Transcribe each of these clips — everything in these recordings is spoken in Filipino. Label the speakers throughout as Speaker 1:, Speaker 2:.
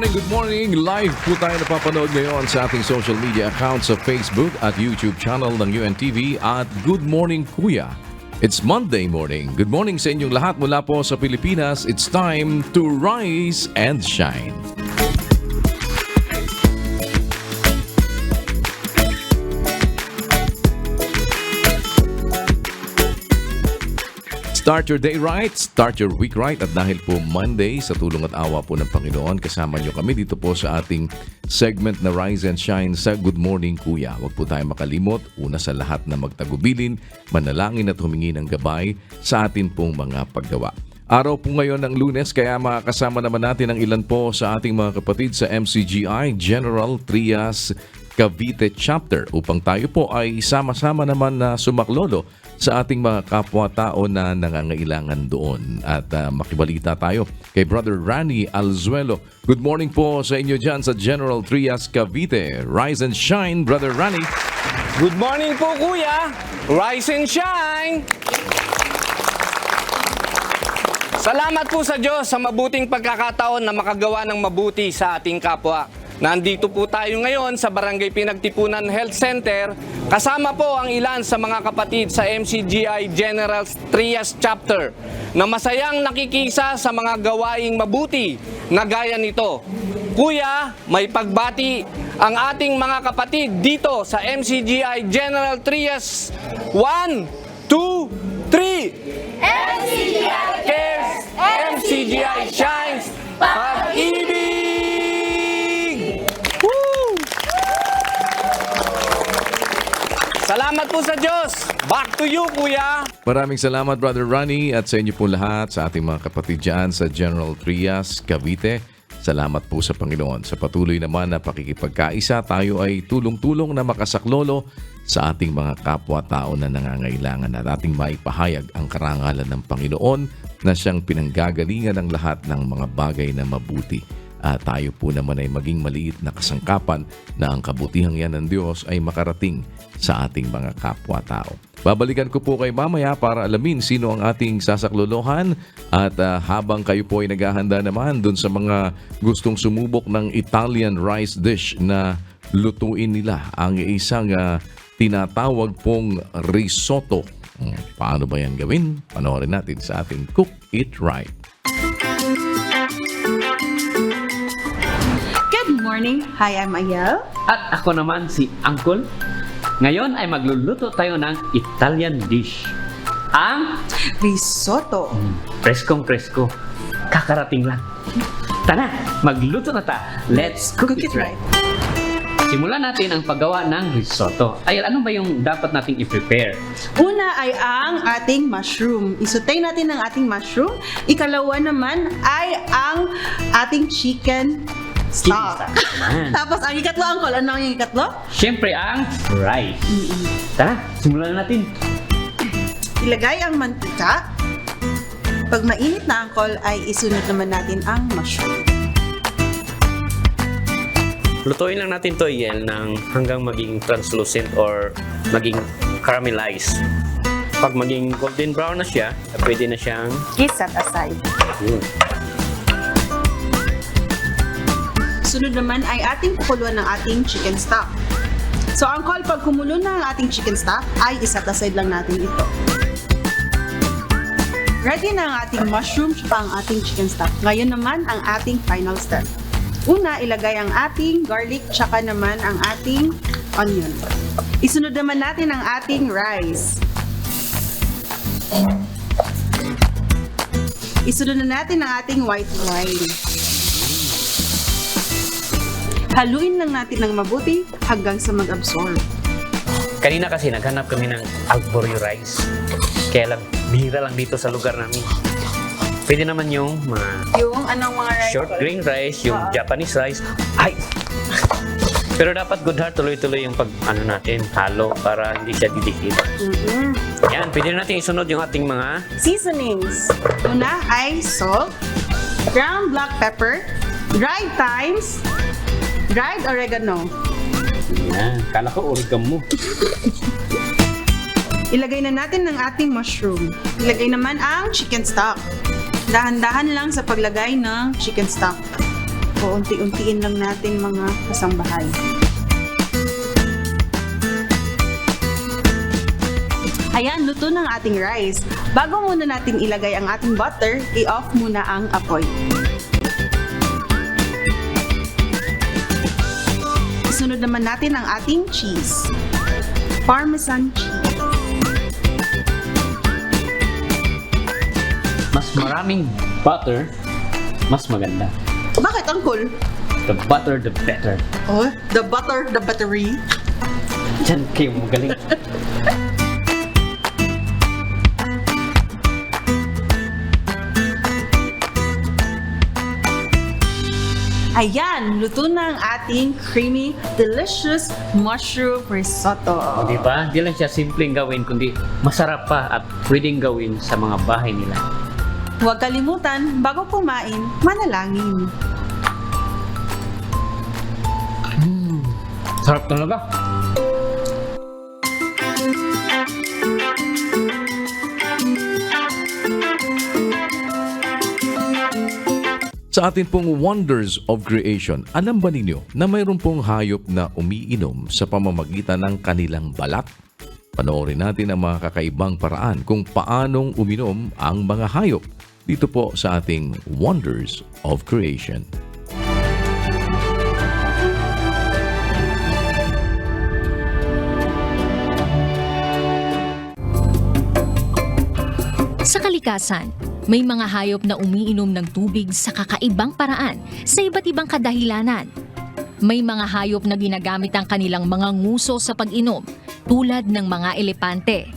Speaker 1: Good morning. Live po tayo napapanood ngayon sa ating social media accounts sa Facebook at YouTube channel ng UNTV at Good Morning Kuya. It's Monday morning. Good morning sa inyong lahat mula po sa Pilipinas. It's time to rise and shine. Start your day right, start your week right. At dahil po Monday, sa tulong at awa po ng Panginoon, kasama nyo kami dito po sa ating segment na Rise and Shine sa Good Morning Kuya. Huwag po tayo makalimot, una sa lahat na magtagubilin, manalangin at humingi ng gabay sa atin pong mga paggawa. Araw po ngayon ng Lunes, kaya makakasama naman natin ang ilan po sa ating mga kapatid sa MCGI General Trias Cavite Chapter upang tayo po ay sama-sama naman na sumaklolo sa ating mga kapwa-tao na nangangailangan doon. At makibalita tayo kay Brother Rani Alzuelo. Good morning po sa inyo dyan sa General Trias Cavite. Rise and shine, Brother Rani.
Speaker 2: Good morning po, Kuya. Rise and shine. Salamat po sa Diyos sa mabuting pagkakataon na makagawa ng mabuti sa ating kapwa. Nandito po tayo ngayon sa Barangay Pinagtipunan Health Center. Kasama po ang ilan sa mga kapatid sa MCGI General Trias Chapter na masayang nakikisa sa mga gawaing mabuti na gaya nito. Kuya, may pagbati ang ating mga kapatid dito sa MCGI General Trias. 1, 2, 3.
Speaker 3: MCGI
Speaker 2: Cares, MCGI Shines, Pag-ibig! Salamat po sa Diyos. Back to you, Kuya.
Speaker 1: Maraming salamat, Brother Rani, at sa inyo po lahat, sa ating mga kapatid dyan sa General Trias Cavite. Salamat po sa Panginoon. Sa patuloy naman na pakikipagkaisa, tayo ay tulong-tulong na makasaklolo sa ating mga kapwa-tao na nangangailangan at ating maipahayag ang karangalan ng Panginoon na siyang pinanggagalingan ng lahat ng mga bagay na mabuti. At tayo po naman ay maging maliit na kasangkapan na ang kabutihang yan ng Diyos ay makarating sa ating mga kapwa-tao. Babalikan ko po kay mamaya para alamin sino ang ating sasaklolohan at habang kayo po ay naghahanda naman dun sa mga gustong sumubok ng Italian rice dish na lutuin nila ang isang tinatawag pong risotto. Paano ba yan gawin? Panoorin natin sa ating Cook It Right.
Speaker 3: Good morning. Hi, I'm Ayel.
Speaker 4: At ako naman si Uncle. Ngayon ay magluluto tayo ng Italian dish. Ang
Speaker 3: Risotto.
Speaker 4: preskong-presko. Kakarating lang. Tara, magluto na ta. Let's cook it right. Simulan natin ang paggawa ng risotto. Ay, ano ba yung dapat nating i-prepare?
Speaker 3: Una ay ang ating mushroom. Isutay natin ang ating mushroom. Ikalawa naman ay ang ating chicken stock.
Speaker 4: Naman.
Speaker 3: Tapos ang ikatlo, Uncle. Ano ang ikatlo?
Speaker 4: Siyempre ang rice. Tara, simulan na natin.
Speaker 3: Ilagay ang mantika. Pag mainit na, Uncle, ay isunod naman natin ang mushroom.
Speaker 5: Lutuin lang natin to ng hanggang maging translucent or maging caramelized. Pag maging golden brown na siya, pwede na siyang
Speaker 3: Set aside. Sunod naman ay ating kukuluan ng ating chicken stock. So, Uncle, pag kumulo na ang ating chicken stock, ay iset aside lang natin ito. Ready na ang ating mushroom at ang ating chicken stock. Ngayon naman ang ating final step. Una, ilagay ang ating garlic tsaka naman ang ating onion. Isunod naman natin ang ating rice. Isunod na natin ang ating white wine. Haluin lang natin ng mabuti hanggang sa mag-absorb.
Speaker 5: Kanina kasi naghanap kami ng arborio rice. Kaya lang, bihira lang dito sa lugar namin. Pwede naman yung mga
Speaker 3: Yung anong mga rice?
Speaker 5: short grain rice, yung Japanese rice. Ay! Pero dapat good heart, tuloy-tuloy yung natin, halo para hindi siya didikit. Yan, pwede natin isunod yung ating mga
Speaker 3: Seasonings. Una ay salt, ground black pepper, dried thymes, dried oregano.
Speaker 4: Yan, kala ko origam mo.
Speaker 3: Ilagay na natin ang ating mushroom. Ilagay naman ang chicken stock. Dahan-dahan lang sa paglagay ng chicken stock. O unti-untiin lang natin mga kasambahay. Ayan, luto ng ating rice. Bago muna natin ilagay ang ating butter, i-off muna ang apoy. Isunod naman natin ang ating cheese. Parmesan cheese.
Speaker 4: Mas maraming butter, mas maganda.
Speaker 3: Bakit, Uncle?
Speaker 4: The butter, the better.
Speaker 3: Oh, the butter, the buttery.
Speaker 4: Diyan kayo magaling.
Speaker 3: Ayan, luto na ang ating creamy, delicious mushroom risotto.
Speaker 4: Di ba? Di lang siya simpleng gawin, kundi masarap pa at pwedeng gawin sa mga bahay nila.
Speaker 3: Huwag kalimutan, bago kumain, manalangin.
Speaker 4: Sarap talaga.
Speaker 1: Sa atin pong Wonders of Creation, alam ba ninyo na mayroon pong hayop na umiinom sa pamamagitan ng kanilang balat? Panoorin natin ang mga kakaibang paraan kung paanong uminom ang mga hayop dito po sa ating Wonders of Creation.
Speaker 6: Sa kalikasan, may mga hayop na umiinom ng tubig sa kakaibang paraan sa iba't ibang kadahilanan. May mga hayop na ginagamit ang kanilang mga nguso sa pag-inom, tulad ng mga elepante.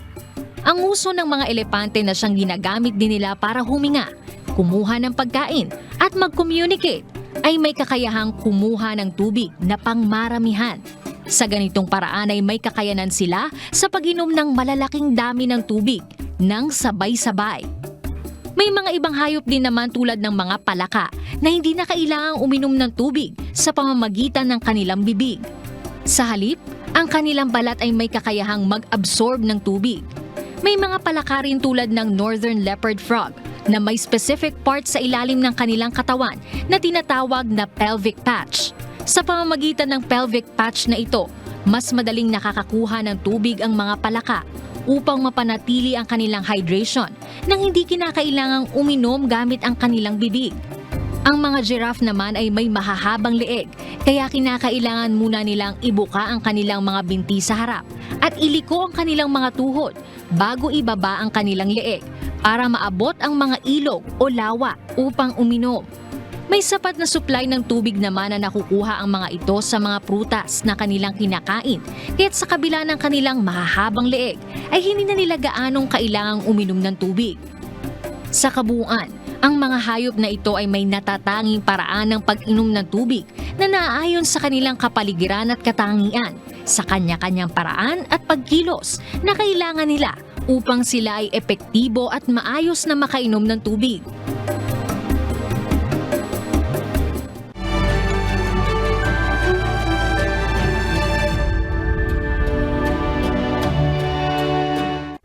Speaker 6: Ang nguso ng mga elepante na siyang ginagamit din nila para huminga, kumuha ng pagkain at mag-communicate ay may kakayahang kumuha ng tubig na pangmaramihan. Sa ganitong paraan ay may kakayanan sila sa pag-inom ng malalaking dami ng tubig nang sabay-sabay. May mga ibang hayop din naman tulad ng mga palaka na hindi na kailangang uminom ng tubig sa pamamagitan ng kanilang bibig. Sa halip, ang kanilang balat ay may kakayahang mag-absorb ng tubig. May mga palaka rin tulad ng northern leopard frog na may specific part sa ilalim ng kanilang katawan na tinatawag na pelvic patch. Sa pamamagitan ng pelvic patch na ito, mas madaling nakakakuha ng tubig ang mga palaka upang mapanatili ang kanilang hydration nang hindi kinakailangang uminom gamit ang kanilang bibig. Ang mga giraffe naman ay may mahahabang leeg, kaya kinakailangan muna nilang ibuka ang kanilang mga binti sa harap at iliko ang kanilang mga tuhod bago ibaba ang kanilang leeg para maabot ang mga ilog o lawa upang uminom. May sapat na supply ng tubig naman na nakukuha ang mga ito sa mga prutas na kanilang kinakain, kaya't sa kabila ng kanilang mahahabang leeg ay hindi na nila gaanong kailangang uminom ng tubig. Sa kabuuan, ang mga hayop na ito ay may natatanging paraan ng pag-inom ng tubig na naaayon sa kanilang kapaligiran at katangian, sa kanya-kanyang paraan at pagkilos na kailangan nila upang sila ay epektibo at maayos na makainom ng tubig.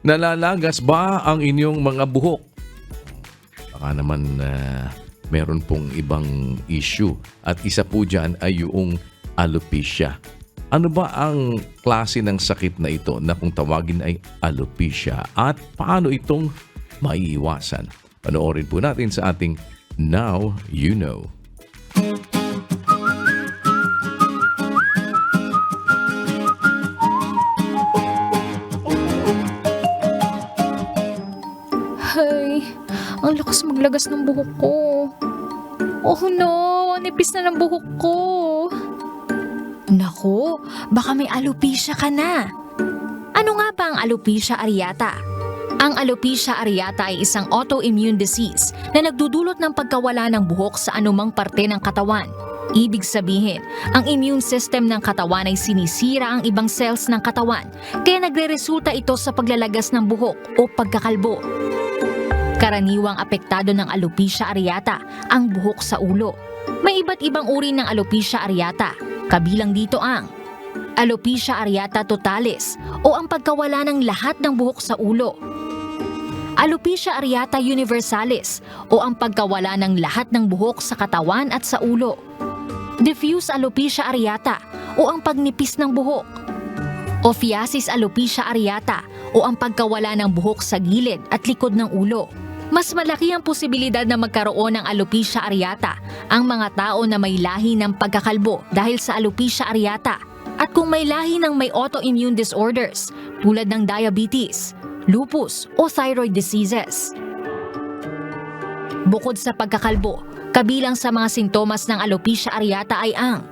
Speaker 1: Nalalagas ba ang inyong mga buhok? Baka naman meron pong ibang issue at isa po dyan ay yung alopecia. Ano ba ang klase ng sakit na ito na kung tawagin ay alopecia at paano itong maiiwasan? Panoorin po natin sa ating Now You Know.
Speaker 6: Ay, ang lakas maglagas ng buhok ko. Oh no, nipis na ng buhok ko. Naku, baka may alopecia ka na. Ano nga ba ang alopecia areata? Ang alopecia areata ay isang autoimmune disease na nagdudulot ng pagkawala ng buhok sa anumang parte ng katawan. Ibig sabihin, ang immune system ng katawan ay sinisira ang ibang cells ng katawan, kaya nagre-resulta ito sa paglalagas ng buhok o pagkakalbo. Karaniwang apektado ng alopecia areata ang buhok sa ulo. May iba't ibang uri ng alopecia areata, kabilang dito ang alopecia areata totalis o ang pagkawala ng lahat ng buhok sa ulo, alopecia areata universalis o ang pagkawala ng lahat ng buhok sa katawan at sa ulo, diffuse alopecia areata o ang pagnipis ng buhok, ophiasis alopecia areata o ang pagkawala ng buhok sa gilid at likod ng ulo. Mas malaki ang posibilidad na magkaroon ng alopecia areata ang mga tao na may lahi ng pagkakalbo dahil sa alopecia areata at kung may lahi ng may autoimmune disorders tulad ng diabetes, lupus o thyroid diseases. Bukod sa pagkakalbo, kabilang sa mga sintomas ng alopecia areata ay ang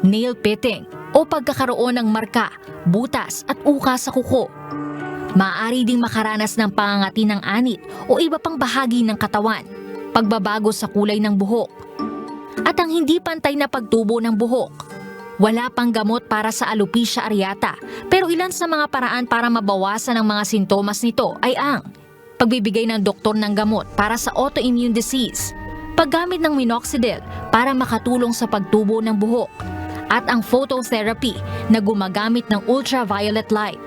Speaker 6: nail pitting o pagkakaroon ng marka, butas at uka sa kuko. Maaari ding makaranas ng pangangati ng anit o iba pang bahagi ng katawan, pagbabago sa kulay ng buhok, at ang hindi pantay na pagtubo ng buhok. Wala pang gamot para sa alopecia areata, pero ilan sa mga paraan para mabawasan ang mga sintomas nito ay ang pagbibigay ng doktor ng gamot para sa autoimmune disease, paggamit ng minoxidil para makatulong sa pagtubo ng buhok, at ang phototherapy na gumagamit ng ultraviolet light.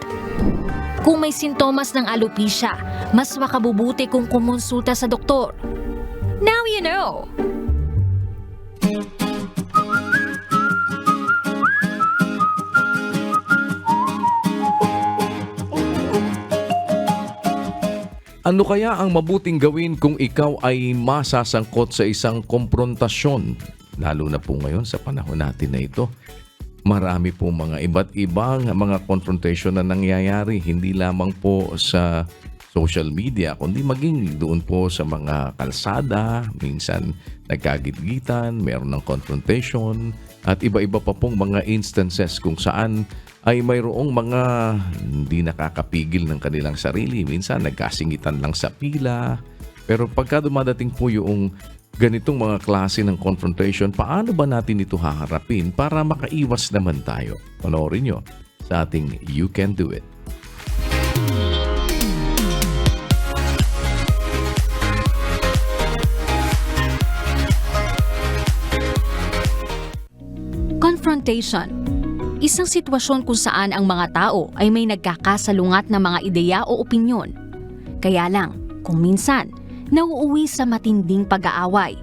Speaker 6: Kung may sintomas ng alopecia, mas makabubuti kung kumonsulta sa doktor. Now you know!
Speaker 1: Ano kaya ang mabuting gawin kung ikaw ay masasangkot sa isang komprontasyon? Lalo na po ngayon sa panahon natin na ito. Marami po mga iba't ibang mga confrontation na nangyayari, hindi lamang po sa social media, kundi maging doon po sa mga kalsada. Minsan nagkagitgitan, meron ng confrontation, at iba-iba pa pong mga instances kung saan ay mayroong mga hindi nakakapigil ng kanilang sarili. Minsan nagkasingitan lang sa pila. Pero pagka dumadating po yung ganitong mga klase ng confrontation, paano ba natin ito haharapin para makaiwas naman tayo? Panoorin nyo sa ating You Can Do It.
Speaker 6: Confrontation. Isang sitwasyon kung saan ang mga tao ay may nagkakasalungat na mga ideya o opinyon. Kaya lang, kung minsan, nauuwi sa matinding pag-aaway.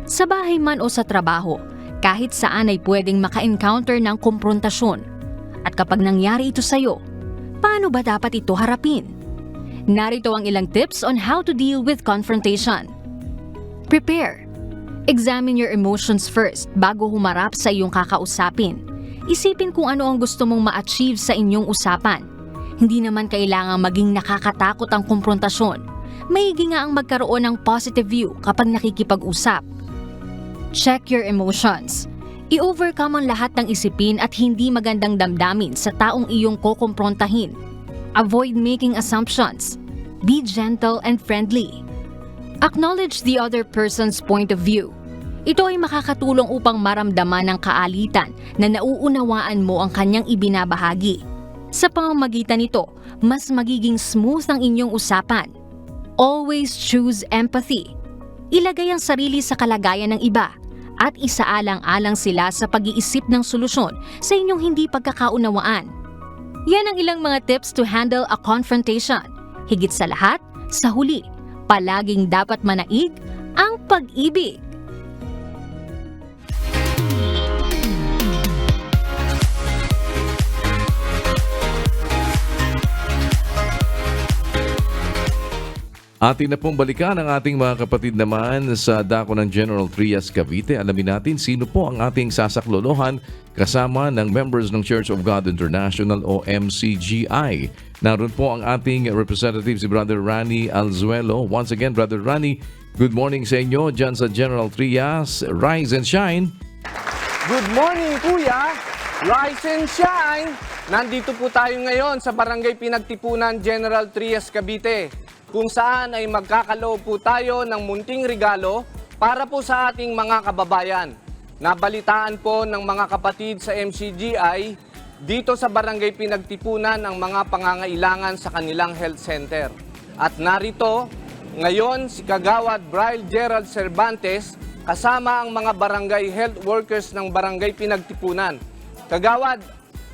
Speaker 6: Sa bahay man o sa trabaho, kahit saan ay pwedeng maka-encounter ng komprontasyon. At kapag nangyari ito sa'yo, paano ba dapat ito harapin? Narito ang ilang tips on how to deal with confrontation. Prepare. Examine your emotions first bago humarap sa iyong kakausapin. Isipin kung ano ang gusto mong ma-achieve sa inyong usapan. Hindi naman kailangang maging nakakatakot ang komprontasyon. Maigi nga ang magkaroon ng positive view kapag nakikipag-usap. Check your emotions. I-overcome ang lahat ng isipin at hindi magandang damdamin sa taong iyong kokomprontahin. Avoid making assumptions. Be gentle and friendly. Acknowledge the other person's point of view. Ito ay makakatulong upang maramdaman ng kaalitan na nauunawaan mo ang kanyang ibinabahagi. Sa pamamagitan nito, mas magiging smooth ang inyong usapan. Always choose empathy. Ilagay ang sarili sa kalagayan ng iba at isaalang-alang sila sa pag-iisip ng solusyon sa inyong hindi pagkakaunawaan. Yan ang ilang mga tips to handle a confrontation. Higit sa lahat, sa huli, palaging dapat manaig ang pag-ibig.
Speaker 1: Atin na pong balikan ang ating mga kapatid naman sa dako ng General Trias, Cavite. Alamin natin sino po ang ating sasaklolohan kasama ng members ng Church of God International o MCGI. Naroon po ang ating representative si Brother Rani Alzuelo. Once again, Brother Rani, good morning sa inyo dyan sa General Trias. Rise and shine.
Speaker 2: Good morning, Kuya! Rise and shine! Nandito po tayo ngayon sa Barangay Pinagtipunan, General Trias, Cavite, kung saan ay magkakaloob po tayo ng munting regalo para po sa ating mga kababayan. Nabalitaan po ng mga kapatid sa MCGI dito sa Barangay Pinagtipunan ang mga pangangailangan sa kanilang health center. At narito ngayon si Kagawad Braille Gerald Cervantes kasama ang mga barangay health workers ng Barangay Pinagtipunan. Kagawad,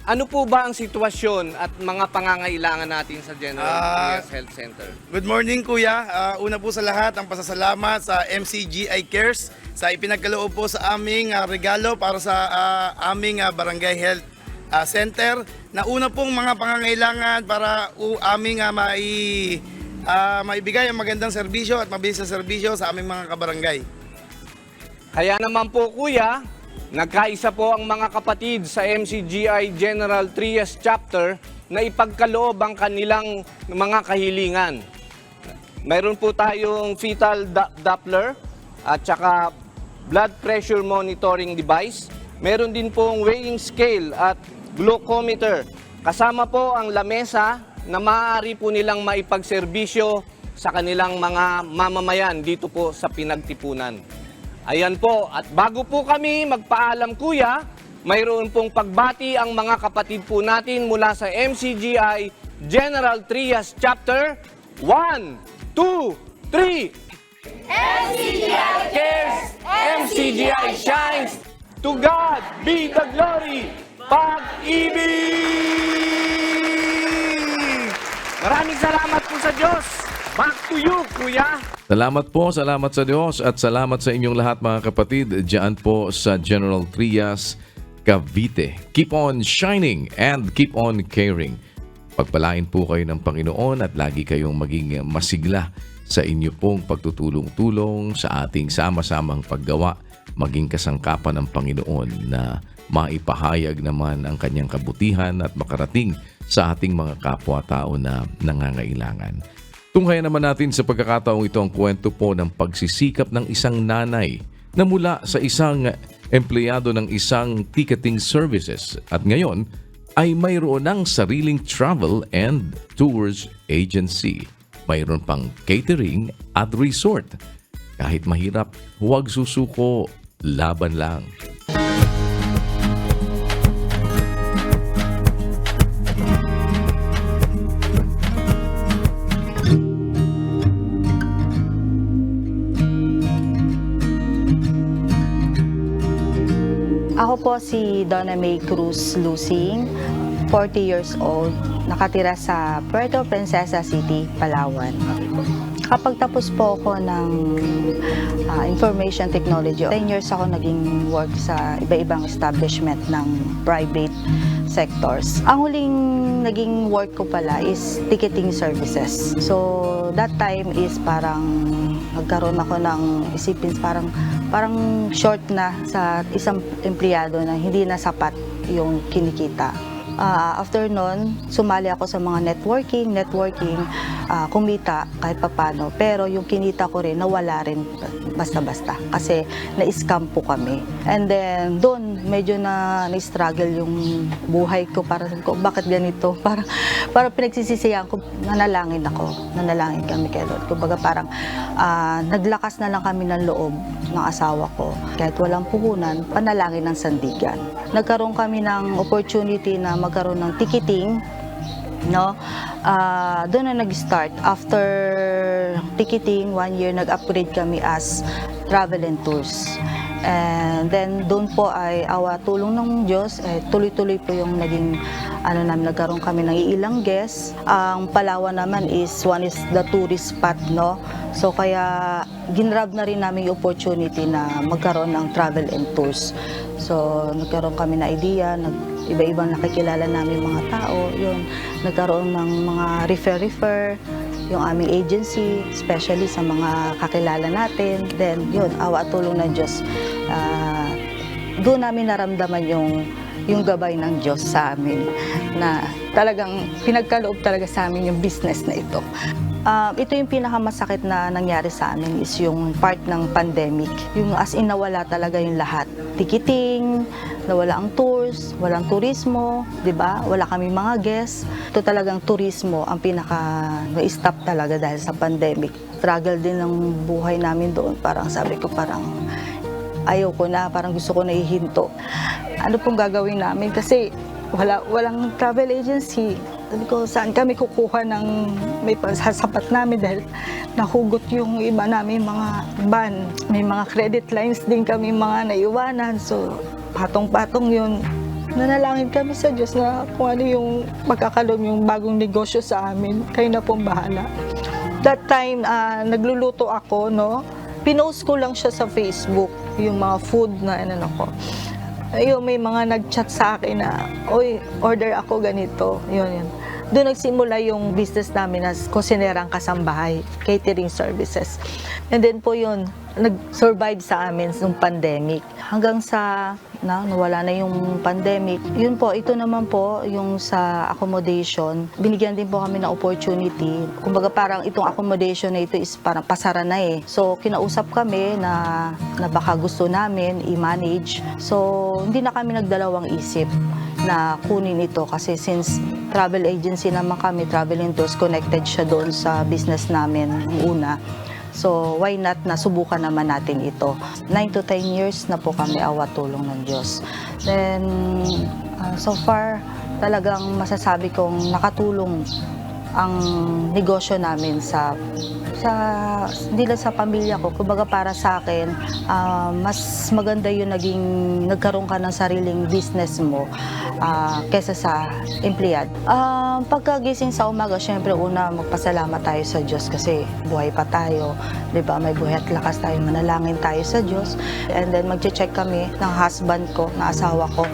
Speaker 2: ano po ba ang sitwasyon at mga pangangailangan natin sa General Trias Health Center?
Speaker 7: Good morning Kuya. Una po sa lahat ang pasasalamat sa MCGI Cares sa ipinagkaloob po sa aming regalo para sa aming Barangay Health Center na una pong mga pangangailangan para aming maibigay ang magandang serbisyo at mabilis na serbisyo sa aming mga kabarangay.
Speaker 2: Kaya naman po kuya, nagkaisa po ang mga kapatid sa MCGI General Trias Chapter na ipagkaloob ang kanilang mga kahilingan. Mayroon po tayong fetal Doppler at saka blood pressure monitoring device. Meron din pong weighing scale at glucometer. Kasama po ang lamesa na maaari po nilang maipagserbisyo sa kanilang mga mamamayan dito po sa pinagtipunan. Ayan po, at bago po kami magpaalam kuya, mayroon pong pagbati ang mga kapatid po natin mula sa MCGI General Trias Chapter. 1, 2, 3. MCGI cares, MCGI shines, to God be the glory, pag-ibig! Maraming salamat po sa Diyos. Back to you, kuya.
Speaker 1: Salamat po, salamat sa Diyos at salamat sa inyong lahat mga kapatid dyan po sa General Trias, Cavite. Keep on shining and keep on caring. Pagpalain po kayo ng Panginoon at lagi kayong maging masigla sa inyo pong pagtutulong-tulong sa ating sama-samang paggawa, maging kasangkapan ng Panginoon na maipahayag naman ang kanyang kabutihan at makarating sa ating mga kapwa-tao na nangangailangan. Tunghayan naman natin sa pagkakataong ito ang kwento po ng pagsisikap ng isang nanay na mula sa isang empleyado ng isang ticketing services at ngayon ay mayroon ng sariling travel and tours agency. Mayroon pang catering at resort. Kahit mahirap, huwag susuko, laban lang.
Speaker 8: Ako po si Donna May Cruz Lusing, 40 years old, nakatira sa Puerto Princesa City, Palawan. Kapag tapos po ako ng information technology, 10 years ako naging work sa iba-ibang establishment ng private sectors. Ang huling naging work ko pala is ticketing services. So that time is parang nagkaroon ako ng isipin parang short na sa isang empleyado na hindi na sapat yung kinikita. After nun, sumali ako sa mga networking, kumita kahit papano. Pero yung kinita ko rin, nawala rin basta-basta kasi na-scam po kami. And then, doon, medyo na-struggle yung buhay ko. Bakit ganito? Para pinagsisisihan ko, nanalangin kami kay Lord. Kumbaga parang naglakas na lang kami ng loob ng asawa ko. Kahit walang puhunan, panalangin ng sandigan. Nagkaroon kami ng opportunity na magkaroon ng ticketing, no? Doon na nag-start. After ticketing, 1 year, nag-upgrade kami as travel and tours. And then doon po ay awa tulong ng Diyos, tuloy-tuloy po yung naging nagkaroon kami ng ilang guests. Ang Palawan naman one is the tourist spot, no? So kaya ginrab na rin namin yung opportunity na magkaroon ng travel and tours. So nagkaroon kami na idea, iba-ibang nakikilala namin mga tao, yun, nagkaroon ng mga refer, yung aming agency, especially sa mga kakilala natin. Then yun, awa at tulong ng Diyos. Doon namin naramdaman yung gabay ng Diyos sa amin na talagang pinagkaloob talaga sa amin yung business na ito. Ito yung pinakamasakit na nangyari sa amin is yung part ng pandemic. Yung as in nawala talaga yung lahat. Ticketing, nawala ang tours, walang turismo, di ba? Wala kami mga guests. Ito talagang turismo ang na-stop talaga dahil sa pandemic. Struggle din ng buhay namin doon. Parang sabi ko ayaw ko na, parang gusto ko na ihinto. Ano pong gagawin namin? Kasi walang travel agency. Sabi ko, saan kami kukuha ng may sasapat namin dahil nahugot yung iba namin mga ban. May mga credit lines din kami mga naiwanan. So, patong-patong yun.
Speaker 9: nanalangin kami sa Diyos na kung ano yung magkakaroon yung bagong negosyo sa amin. Kayo na pong bahala. That time, nagluluto ako, no? Pinost ko lang siya sa Facebook, yung mga food na ano ko. Ayun, may mga nag-chat sa akin na, oy, order ako ganito. Yun. Doon nagsimula yung business namin as kusinerang kasambahay, catering services. And then po yun, nag-survive sa amin nung pandemic. Hanggang sa nawala na yung pandemic. Yun po, ito naman po, yung sa accommodation, binigyan din po kami ng opportunity. Kumbaga parang itong accommodation na ito is parang pasara na eh. So, kinausap kami na baka gusto namin i-manage. So, hindi na kami nagdalawang isip na kunin ito kasi since travel agency naman kami, traveling tours, connected siya doon sa business namin una. So, why not na subukan naman natin ito. 9 to 10 years na po kami awa tulong ng Diyos. Then, so far, talagang masasabi kong nakatulong ang negosyo namin sa hindi lang sa pamilya ko, kumbaga para sa akin, mas maganda yung nagkaroon ka ng sariling business mo kesa sa empleyad. Pagkagising sa umaga, syempre una magpasalamat tayo sa Diyos kasi buhay pa tayo, 'di ba? May buhay at lakas tayo, manalangin tayo sa Diyos. And then magche-check kami ng husband ko, ng asawa ko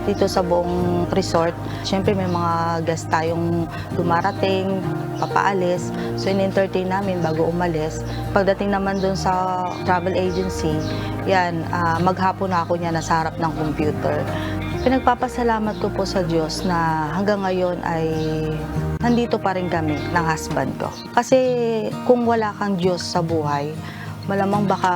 Speaker 9: dito sa buong resort. Syempre may mga guest tayong dumarating, papaalis. So in-entertain namin bago umalis. Pagdating naman dun sa travel agency, yan, maghapon na ako niya nasa harap ng computer. Pinagpapasalamat ko po sa Diyos na hanggang ngayon ay nandito pa rin kami ng husband ko. Kasi kung wala kang Diyos sa buhay, malamang baka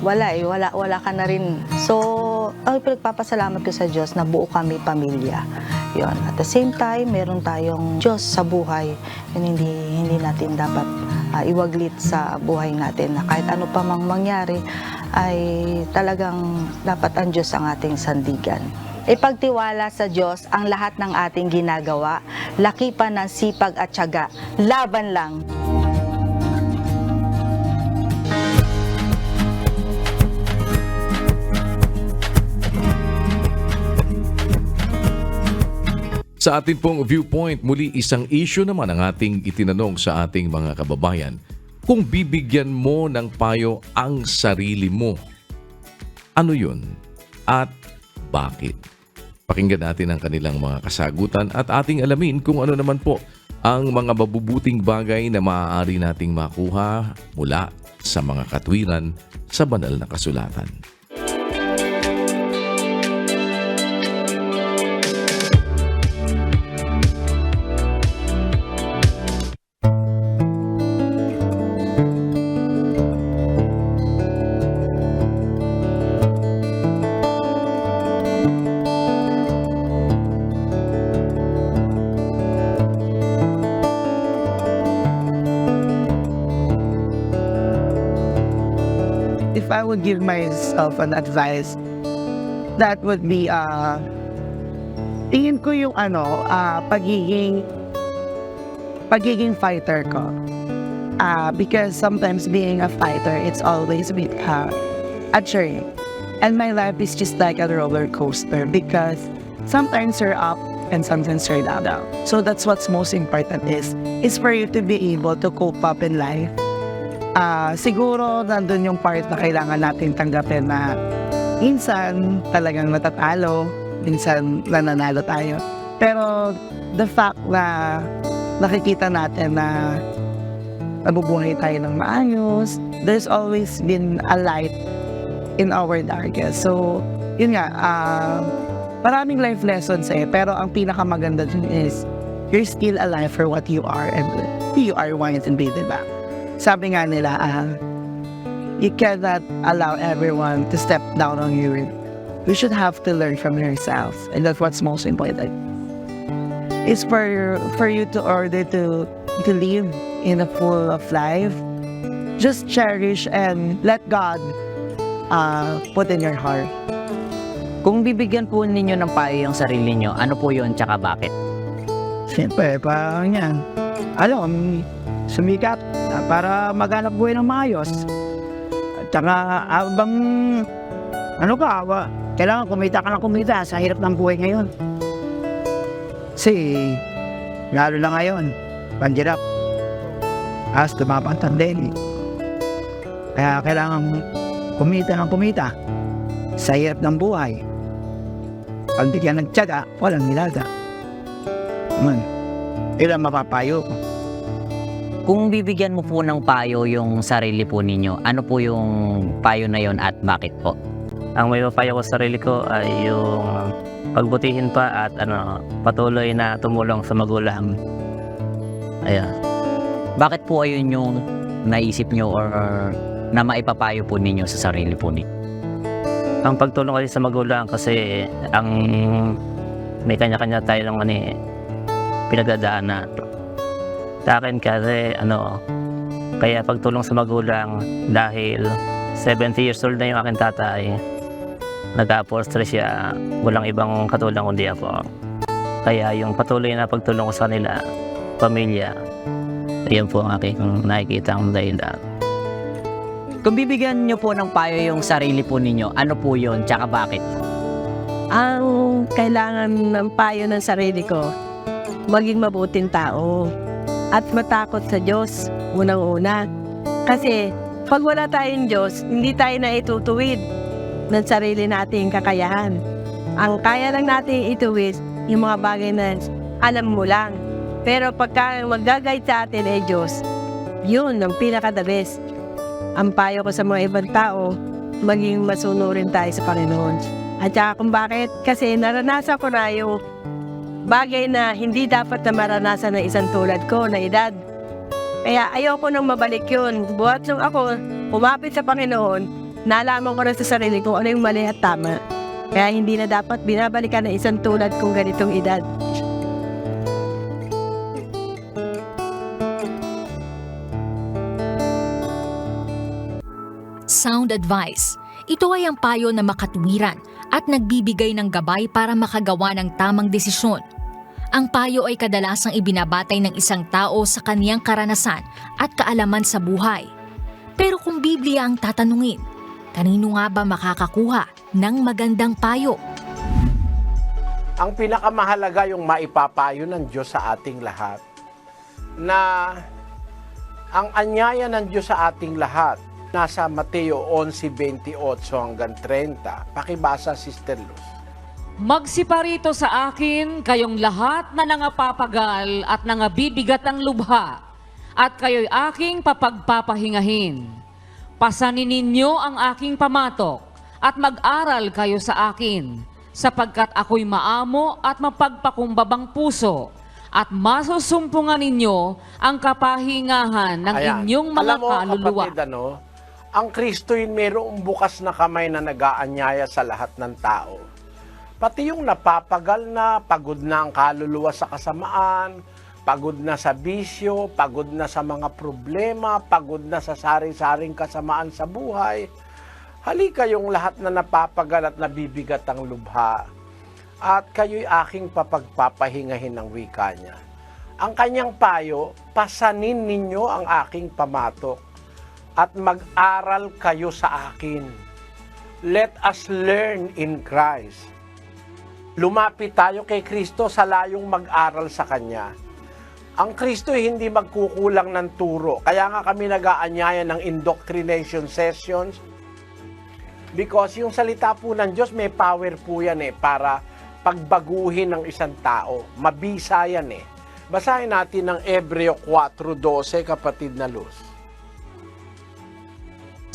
Speaker 9: wala ka na rin. So, ang pinagpapasalamat ko sa Diyos na buo kami pamilya. Yun. At the same time, meron tayong Diyos sa buhay. Yun, hindi natin dapat iwaglit sa buhay natin na kahit ano pa mang mangyari, ay talagang dapat ang Diyos ang ating sandigan. Ipagtiwala sa Diyos ang lahat ng ating ginagawa, lakipan ng sipag at tiyaga, laban lang.
Speaker 1: Sa ating pong viewpoint, muli isang issue naman ang ating itinanong sa ating mga kababayan. Kung bibigyan mo ng payo ang sarili mo, ano yun? At bakit? Pakinggan natin ang kanilang mga kasagutan at ating alamin kung ano naman po ang mga mabubuting bagay na maaari nating makuha mula sa mga katwiran sa banal na kasulatan.
Speaker 10: If I would give myself an advice, that would be, tingin ko yung pagiging fighter ko. Because sometimes being a fighter, it's always a journey. And my life is just like a roller coaster because sometimes you're up and sometimes you're down. So that's what's most important is for you to be able to cope up in life. Siguro nandun yung part na kailangan natin tanggapin na minsan talagang natatalo, minsan nananalo tayo. Pero the fact na nakikita natin na nabubuhay tayo ng maayos, there's always been a light in our darkness. So, yun nga, maraming life lessons pero ang pinakamaganda dun is you're still alive for what you are and who you are wanting to be, diba? Sabi nga nila, you cannot allow everyone to step down on you. You should have to learn from yourself, and that's what's most important. It's for you to order to live in a full of life. Just cherish and let God put in your heart.
Speaker 11: Kung bibigyan po ninyo ng payo yung sarili nyo, ano po yun, tsaka bakit?
Speaker 10: Siyempre, parang yan. Sumikat para maghanap buhay ng maayos. At saka, Kailangan kumita ka ng kumita sa hirap ng buhay ngayon. Kasi, lalo na ngayon, pandirap. As tumapang pandemic. Kaya kailangan kumita ng kumita sa hirap ng buhay. Pag di ka nagtyaga, walang nilaga. Ilan mapapayo ko.
Speaker 11: Kung bibigyan mo po ng payo yung sarili po ninyo, ano po yung payo na yon at bakit po?
Speaker 5: Ang may papayo ko sa sarili ko ay yung pagbutihin pa at patuloy na tumulong sa magulang. Ayan.
Speaker 11: Bakit po ayun yung naisip nyo or na maipapayo po ninyo sa sarili po ninyo?
Speaker 5: Ang pagtulong kasi sa magulang kasi ang may kanya-kanya tayo ng pinagdadaanan. Sa akin kasi kaya pagtulong sa magulang dahil 70 years old na yung aking tatay, nag-upholstery siya, walang ibang katulong kundi ako. Kaya yung patuloy na pagtulong ko sa kanila, pamilya, yan po ang aking nakikita ang dahilan.
Speaker 11: Kung bibigyan nyo po ng payo yung sarili po ninyo, ano po yun, tsaka bakit?
Speaker 12: Ang kailangan ng payo ng sarili ko, maging mabuting tao at matakot sa Diyos, unang-una. Kasi pag wala tayong Diyos, hindi tayo na itutuwid ng sarili nating kakayahan. Ang kaya lang natin ituwid, yung mga bagay na alam mo lang. Pero pagka mag-guide sa atin ay Diyos, yun ang pinaka-the best. Ang payo ko sa mga ibang tao, maging masunurin tayo sa Panginoon. At saka kung bakit, kasi naranasan ko na yung bagay na hindi dapat na maranasan ng isang tulad ko na edad. Kaya ayoko nang mabalik yun. Buhat nung ako, umapit sa Panginoon, nalaman ko na sa sarili ko ano yung mali at tama. Kaya hindi na dapat binabalikan ng isang tulad kong ganitong edad.
Speaker 6: Sound advice. Ito ay ang payo na makatuwiran at nagbibigay ng gabay para makagawa ng tamang desisyon. Ang payo ay kadalasang ibinabatay ng isang tao sa kaniyang karanasan at kaalaman sa buhay. Pero kung Biblia ang tatanungin, kanino nga ba makakakuha ng magandang payo?
Speaker 13: Ang pinakamahalaga yung maipapayo ng Diyos sa ating lahat, na ang anyaya ng Diyos sa ating lahat, nasa Mateo 11:28 hanggang 30. Pakibasa, Sister Luz.
Speaker 14: Magsiparito sa akin kayong lahat na nangapapagal at nangabibigat ang lubha, at kayo'y aking papagpapahingahin. Pasanin ninyo ang aking pamatok, at mag-aral kayo sa akin, sapagkat ako'y maamo at mapagpakumbabang puso, at masusumpungan ninyo ang kapahingahan ng inyong mga kaluluwa.
Speaker 13: Kapatid, ang Kristo'y mayroong bukas na kamay na nag-aanyaya sa lahat ng tao. Pati yung napapagal na, pagod na ang kaluluwa sa kasamaan, pagod na sa bisyo, pagod na sa mga problema, pagod na sa sari-saring kasamaan sa buhay. Halika yung lahat na napapagal at nabibigat ang lubha, at kayo'y aking papagpapahingahin ng wika niya. Ang kanyang payo, pasanin ninyo ang aking pamatok, at mag-aral kayo sa akin. Let us learn in Christ. Lumapit tayo kay Kristo sa layong mag-aral sa Kanya. Ang Kristo hindi magkukulang ng turo. Kaya nga kami nag-aanyaya ng indoctrination sessions. Because yung salita po ng Diyos, may power po yan para pagbaguhin ng isang tao. Mabisa yan Basahin natin ng Hebreo 4:12, kapatid na Luz.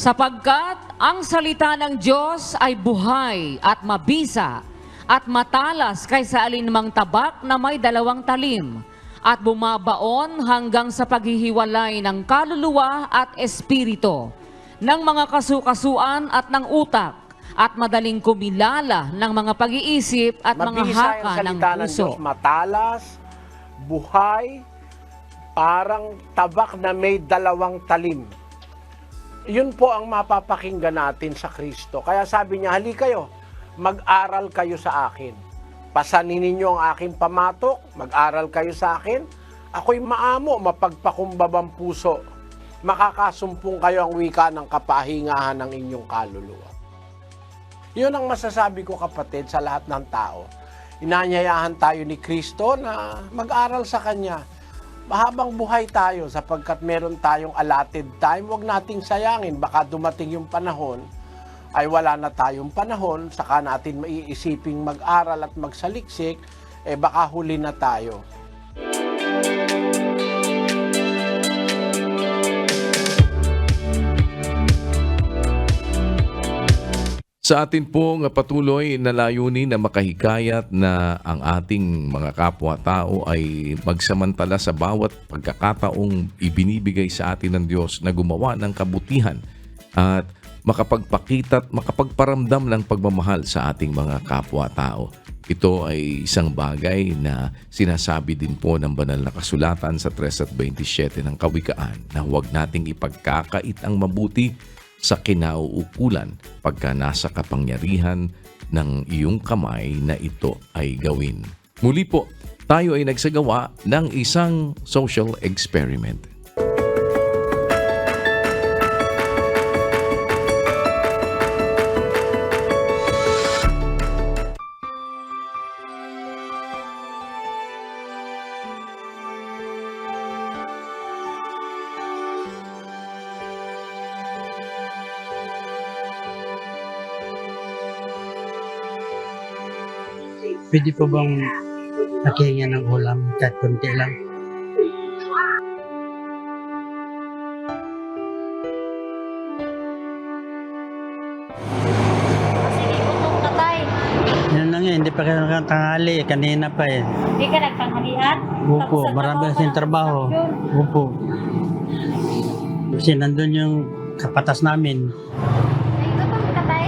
Speaker 14: Sapagkat ang salita ng Diyos ay buhay at mabisa at matalas kaysa alinmang tabak na may 2 talim at bumabaon hanggang sa paghihiwalay ng kaluluwa at espiritu, ng mga kasukasuan at ng utak, at madaling kumilala ng mga pag-iisip at mga haka ng puso.
Speaker 13: Matalas, buhay, parang tabak na may 2 talim. Yun po ang mapapakinggan natin sa Kristo. Kaya sabi niya, hali kayo, mag-aral kayo sa akin. Pasanin ninyo ang aking pamatok, mag-aral kayo sa akin. Ako'y maamo, mapagpakumbabang puso. Makakasumpong kayo ang wika ng kapahingahan ng inyong kaluluwa. Yun ang masasabi ko, kapatid, sa lahat ng tao. Inanyayahan tayo ni Kristo na mag-aral sa Kanya. Mahabang buhay tayo sapagkat meron tayong allotted time. Huwag nating sayangin. Baka dumating yung panahon ay wala na tayong panahon, saka natin maiisiping mag-aral at magsaliksik, baka huli na tayo.
Speaker 1: Sa atin pong patuloy na layunin na makahikayat na ang ating mga kapwa-tao ay magsamantala sa bawat pagkakataong ibinibigay sa atin ng Diyos na gumawa ng kabutihan at makapagpakita at makapagparamdam ng pagmamahal sa ating mga kapwa-tao. Ito ay isang bagay na sinasabi din po ng banal na kasulatan sa 3:27 ng Kawikaan na huwag nating ipagkakait ang mabuti sa kinauukulan pagka nasa kapangyarihan ng iyong kamay na ito ay gawin. Muli po, tayo ay nagsagawa ng isang social experiment.
Speaker 15: Pwede po bang nakihinga ng ulam kahit konti lang? Yan lang eh, hindi pa kayo nakatanghali. Kanina pa eh.
Speaker 16: Hindi ka nagtanghalian?
Speaker 15: Opo, marami kasing trabaho. Opo. Kasi nandun yung kapatas namin.
Speaker 16: Ito bang katay?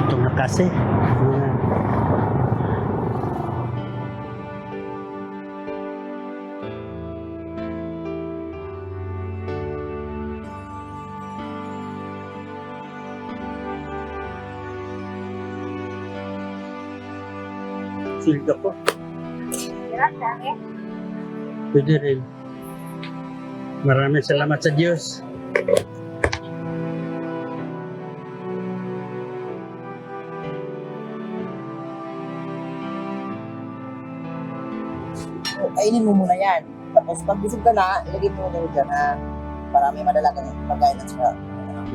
Speaker 15: Itong nakasi. Silga po. Pwede rin. Maraming salamat sa Diyos.
Speaker 17: Kainin mo muna yan. Tapos pag busog ka na, ilagay mo na dyan na para may madala ka ng pagkain at saka.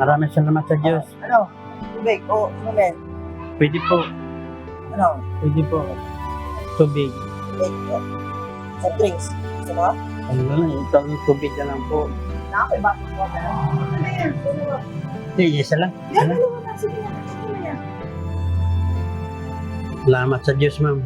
Speaker 15: Maraming salamat sa Diyos.
Speaker 17: Ano? Tubig o inumin?
Speaker 15: Pwede po.
Speaker 17: Ano?
Speaker 15: Pwede po. Tubig.
Speaker 17: Tubig o. Soft drinks. Gusto mo?
Speaker 15: Ano na lang, ito ang tubig na lang po.
Speaker 17: Nakapay ba? Ano na yan?
Speaker 15: Hindi, isa lang. Isa lang.
Speaker 17: Sige na. Sige na yan.
Speaker 15: Salamat sa Diyos, ma'am.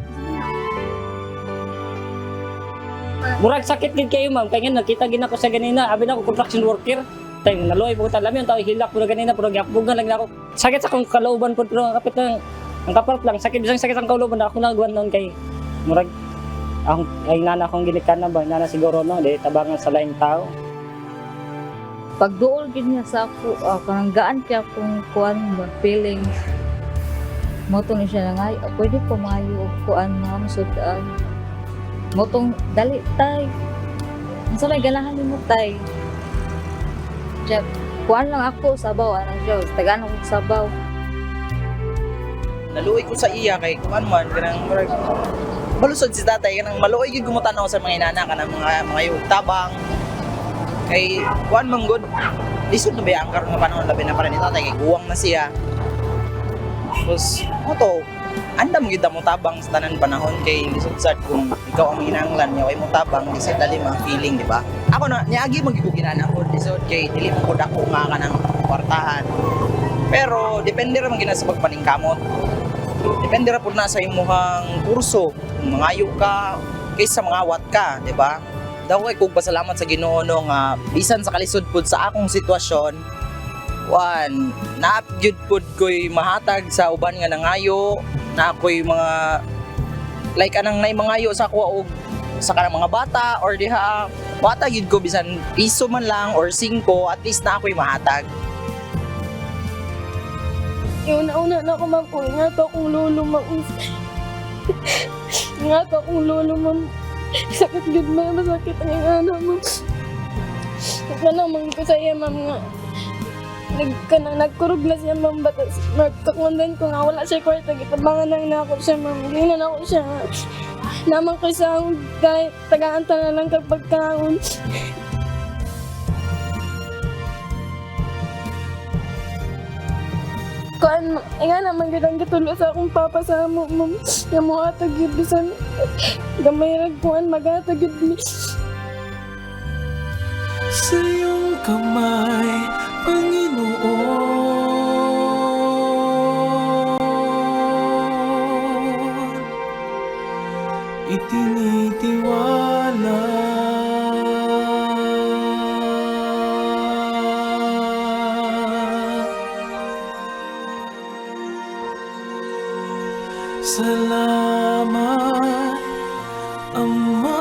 Speaker 18: Murag sakit gid kayo ma'am, kaya nga nakita gid ako sa ganina, abi na ako construction worker. Tay naloy po ta lami, tawo hilak po na ganina, pero gyapbugan lang ako. Sakit sa akong kalooban po, pero kapit lang ang kapalit lang, sakit bisang sakit ang kalooban ako nagwan noon kay murag ang ay nana akong gilikan na ba, nana siguro no, di tabangan sa laing tao.
Speaker 19: Pagduol gid niya sa ako, kanang gaan kaya akong kuan ba feeling. Moto ni siya nga, pwede po maayo og kuan na masudaan. Motong dali tay. Unsa may ganahan nimo tay? Jep, kuan lang ako sabaw ana siya, tagaan ako sabaw.
Speaker 17: Naluoy ko sa iya kay kuan man kanang murag balusod si tatay kanang maluoy gid gumutanaw sa mga inana kanang mga tabang. Kay kuan man good. Lisod na ba ang karon nga panahon labi na para ni tatay kay guwang na siya. Tapos moto andam gid mo tabang sa tanan panahon kay lisod sad kung ikaw ang hinanglan niya way mo tabang di sa dali mga feeling di ba? Ako na niagi magiguginan ako lisod kay dili mo pud ako nga kanang kwartahan. Pero depende ra man gina sa pagpaningkamot. Depende ra pud na sa imong kurso, kung mangayo ka kaysa mangawat ka, di ba? Daw kay kog pasalamat sa Ginoo no nga bisan sa kalisod pud sa akong sitwasyon, one, na-upgrade pud ko'y mahatag sa uban nga nangayo, na ako'y mga like anang nay mangayo sa ako og sa kanang mga bata or diha bata gid ko bisan piso man lang or 5 at least na ako'y mahatag.
Speaker 20: Yung una na ako mangko, nga to akong lolo mang nga to akong lolo mang sakit gud may masakit ang anak mo. Kana man ko sa iya ma'am nga nagkurog na siya, ma'am. Batas, magkakundan ko nga, wala siya kwarta. Gitabangan lang na ako siya, ma'am. Gina na ako siya. Naman ko siya ang tagaan na lang kapagkaon. Kuan, nga naman gitang gitulo sa akong papa sa mo, ma'am. Yung mga tagid bisan gamay rag kuan magatagid ni.
Speaker 21: Sa iyong kamay, Panginoon, itinitiwala. Salamat, Ama.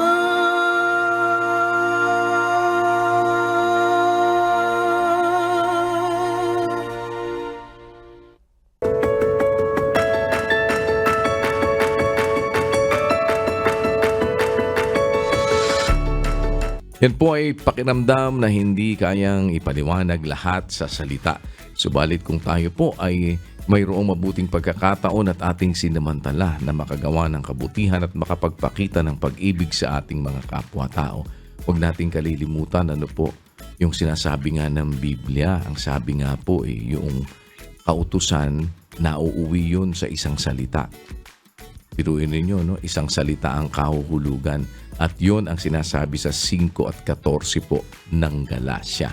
Speaker 1: Yan po ay pakiramdam na hindi kayang ipaliwanag lahat sa salita. Subalit kung tayo po ay mayroong mabuting pagkakataon at ating sinamantala na makagawa ng kabutihan at makapagpakita ng pag-ibig sa ating mga kapwa-tao, huwag nating kalilimutan ano po yung sinasabi nga ng Biblia. Ang sabi nga po yung kautusan na uuwi yun sa isang salita. Piruin ninyo, no? Isang salita ang kahuhulugan. At yon ang sinasabi sa 5 at 14 po ng Galacia.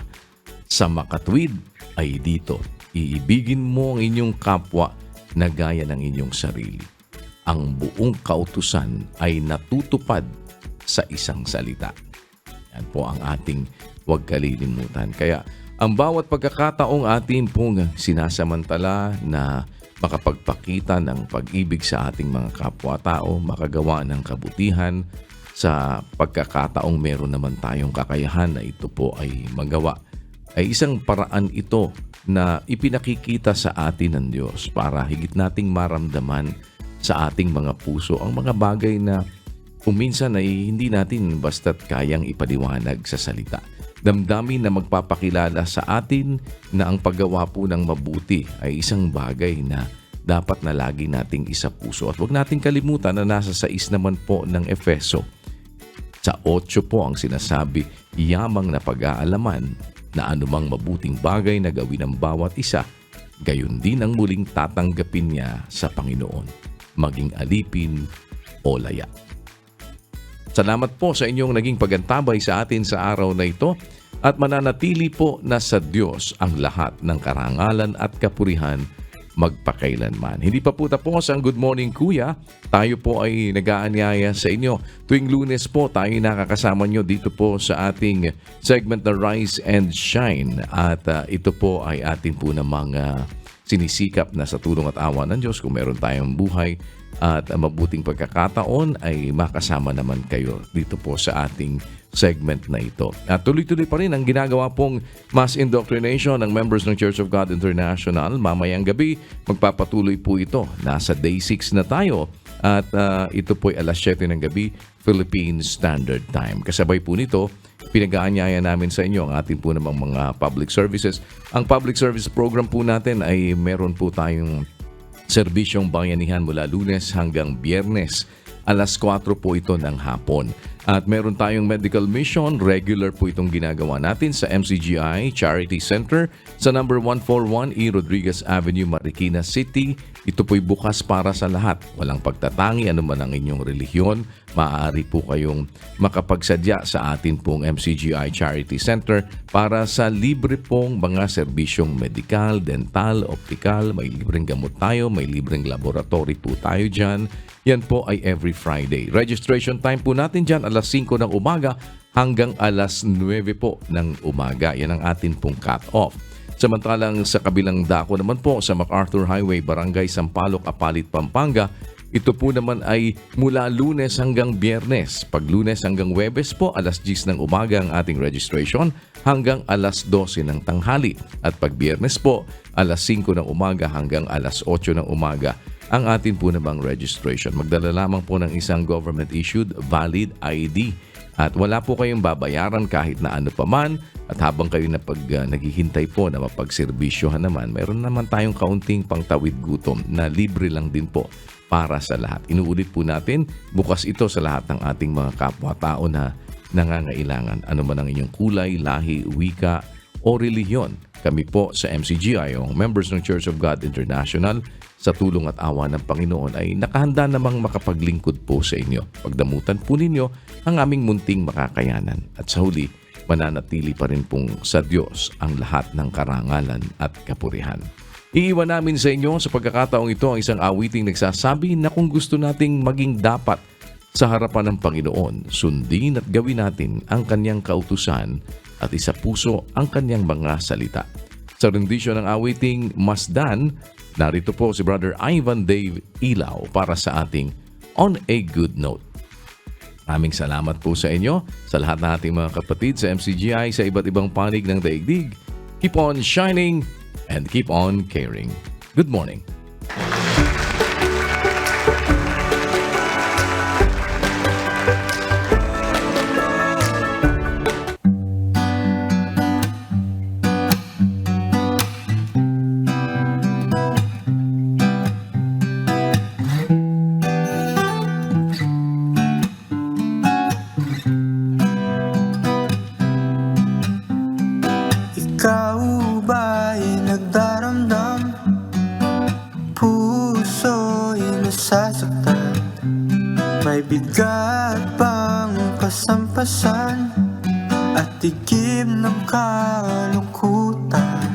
Speaker 1: Sa makatwid ay dito, iibigin mo ang inyong kapwa na gaya ng inyong sarili. Ang buong kautusan ay natutupad sa isang salita. Yan po ang ating huwag kalilimutan. Kaya ang bawat pagkakataong ating pong sinasamantala na makapagpakita ng pag-ibig sa ating mga kapwa-tao, makagawa ng kabutihan, sa pagkakataong meron naman tayong kakayahan na ito po ay magawa, ay isang paraan ito na ipinakikita sa atin ng Diyos para higit nating maramdaman sa ating mga puso ang mga bagay na kuminsan ay hindi natin basta't kayang ipaliwanag sa salita. Damdamin na magpapakilala sa atin na ang paggawa po ng mabuti ay isang bagay na dapat na lagi nating isapuso. At huwag nating kalimutan na nasa 6 naman po ng Efeso. Sa 8 po ang sinasabi, yamang na pag-aalaman na anumang mabuting bagay na gawin ng bawat isa, gayon din ang muling tatanggapin niya sa Panginoon, maging alipin o laya. Salamat po sa inyong naging pagantabay sa atin sa araw na ito at mananatili po na sa Diyos ang lahat ng karangalan at kapurihan magpakailanman. Hindi pa po tapos ang Good Morning Kuya. Tayo po ay nag-aanyaya sa inyo. Tuwing Lunes po tayo nakakasama nyo dito po sa ating segment na Rise and Shine. At ito po ay atin po namang sinisikap na sa tulong at awa ng Diyos kung meron tayong buhay at mabuting pagkakataon ay makasama naman kayo dito po sa ating segment na ito. At tuloy-tuloy pa rin ang ginagawa pong mass indoctrination ng members ng Church of God International. Mamayang gabi, magpapatuloy po ito. Nasa day 6 na tayo at ito po ay alas 7 ng gabi, Philippine Standard Time. Kasabay po nito, pinag-aanyaya namin sa inyo ang ating po namang mga public services. Ang public service program po natin ay meron po tayong serbisyong bayanihan mula Lunes hanggang Biyernes. Alas 4 po ito ng hapon. At meron tayong medical mission. Regular po itong ginagawa natin sa MCGI Charity Center sa number 141 E. Rodriguez Avenue, Marikina City. Ito po'y bukas para sa lahat. Walang pagtatangi anuman ang inyong relihiyon. Maaari po kayong makapagsadya sa atin pong MCGI Charity Center para sa libre pong mga serbisyong medikal, dental, optical. May libreng gamot tayo, may libreng laboratory po tayo dyan. Yan po ay every Friday. Registration time po natin dyan alas 5 ng umaga hanggang alas 9 po ng umaga. Yan ang atin pong cut-off. Samantalang sa kabilang dako naman po sa MacArthur Highway, Barangay Sampaloc, Apalit, Pampanga, ito po naman ay mula Lunes hanggang Biyernes. Pag Lunes hanggang Huwebes po, alas 10 ng umaga ang ating registration hanggang alas 12 ng tanghali. At pag Biyernes po, alas 5 ng umaga hanggang alas 8 ng umaga ang atin po namang registration. Magdala lamang po ng isang government-issued valid ID At wala po kayong babayaran kahit na ano pa man. At habang kayo naghihintay po na mapagserbisyohan naman, mayroon naman tayong kaunting pangtawid gutom na libre lang din po para sa lahat. Inuulit po natin, bukas ito sa lahat ng ating mga kapwa-tao na nangangailangan. Ano man ang inyong kulay, lahi, wika o relihiyon. Kami po sa MCGI, o members ng Church of God International, sa tulong at awa ng Panginoon ay nakahanda namang makapaglingkod po sa inyo. Pagdamutan po ninyo ang aming munting makakayanan. At sa huli, mananatili pa rin pong sa Diyos ang lahat ng karangalan at kapurihan. Iiwan namin sa inyo sa pagkakataong ito ang isang awiting nagsasabi na kung gusto nating maging dapat sa harapan ng Panginoon, sundin at gawin natin ang kanyang kautusan at isa puso ang kanyang mga salita. Sa rendisyon ng awiting Masdan, narito po si Brother Ivan Dave Ilaw para sa ating On a Good Note. Maraming salamat po sa inyo, sa lahat ng ating mga kapatid sa MCGI sa iba't ibang panig ng daigdig. Keep on shining and keep on caring. Good morning.
Speaker 21: Ikaw ba'y nagdaramdam? Puso'y nasasaktan. May bigat bang kasampasan at tigim ng kalungkutan?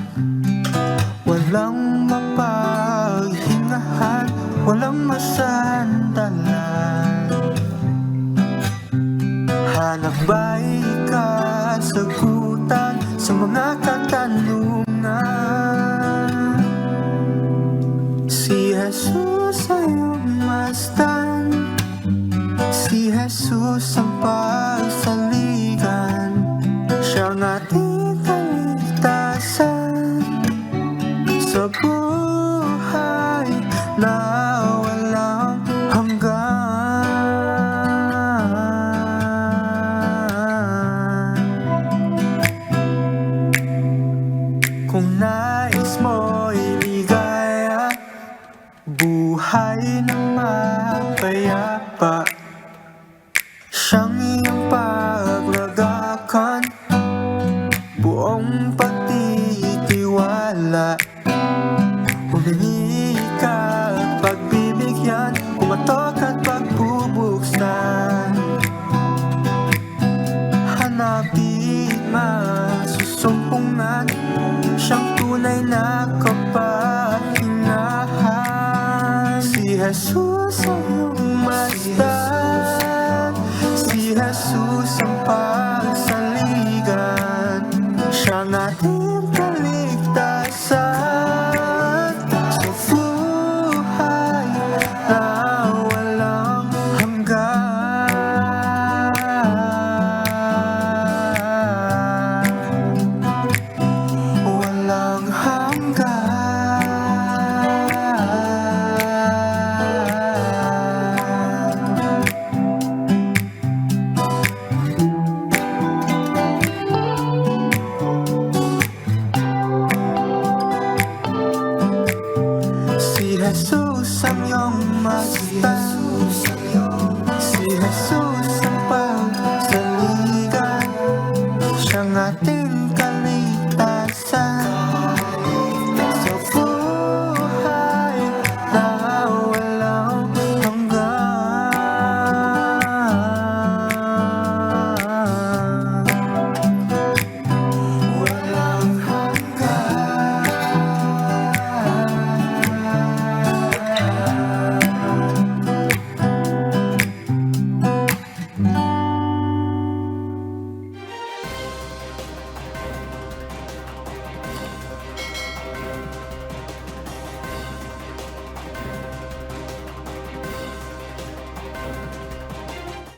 Speaker 21: Walang mapaghingahan, walang masandalan. Hanap ba'y kasagutan sa mga katanungan? Si Jesus ay umastan, si Jesus ang pagsaligan, siyang ating kaligtasan sa buhay na walang hanggan. Kung nais mo'y ligaya, buhay na mapayapa, siyang iyong paglagakan, buong pagtitiwala. Humingi ka at pagbibigyan, kumatok at pagbubuksan. Hanapin masusumpungan, siyang tunay na kapahinahan. Si Jesus ang umasdan, si Jesus ang pagsaligan, siyang ating kaligtasan sa buhay na walang hanggan. Walang hanggan. Si Jesus